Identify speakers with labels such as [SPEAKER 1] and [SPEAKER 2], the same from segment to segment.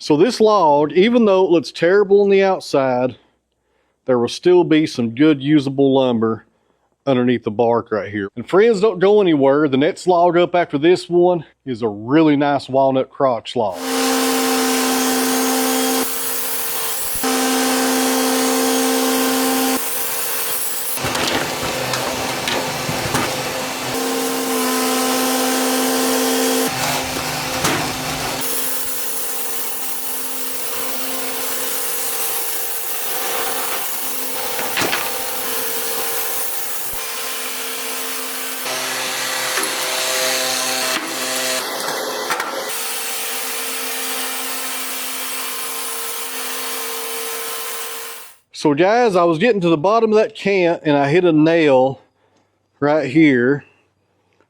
[SPEAKER 1] So this log, even though it looks terrible on the outside, there will still be some good usable lumber underneath the bark right here. And friends, don't go anywhere. The next log up after this one is a really nice walnut crotch log. So guys, I was getting to the bottom of that cant and I hit a nail right here.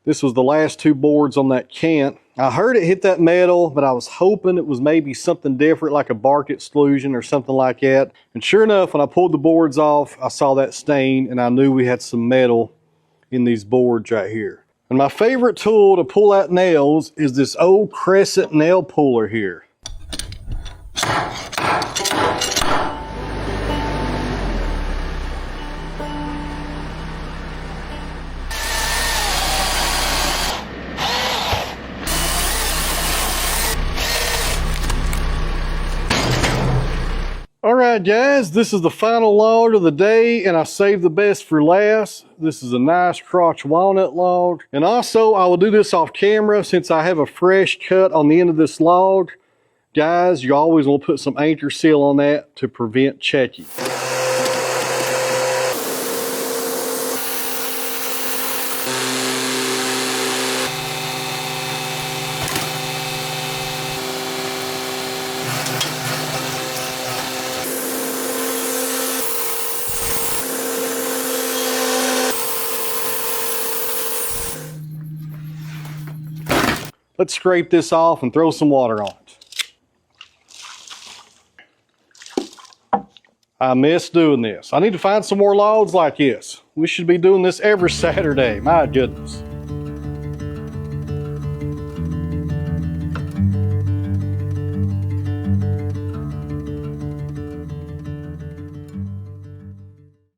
[SPEAKER 1] This was the last two boards on that cant. I heard it hit that metal, but I was hoping it was maybe something different, like a bark exclusion or something like that. And sure enough, when I pulled the boards off, I saw that stain and I knew we had some metal in these boards right here. And my favorite tool to pull out nails is this old crescent nail puller here. Alright guys, this is the final log of the day and I saved the best for last. This is a nice crotch walnut log. And also I will do this off camera since I have a fresh cut on the end of this log. Guys, you always want to put some anchor seal on that to prevent checking. Let's scrape this off and throw some water on it. I miss doing this. I need to find some more logs like this. We should be doing this every Saturday. My goodness.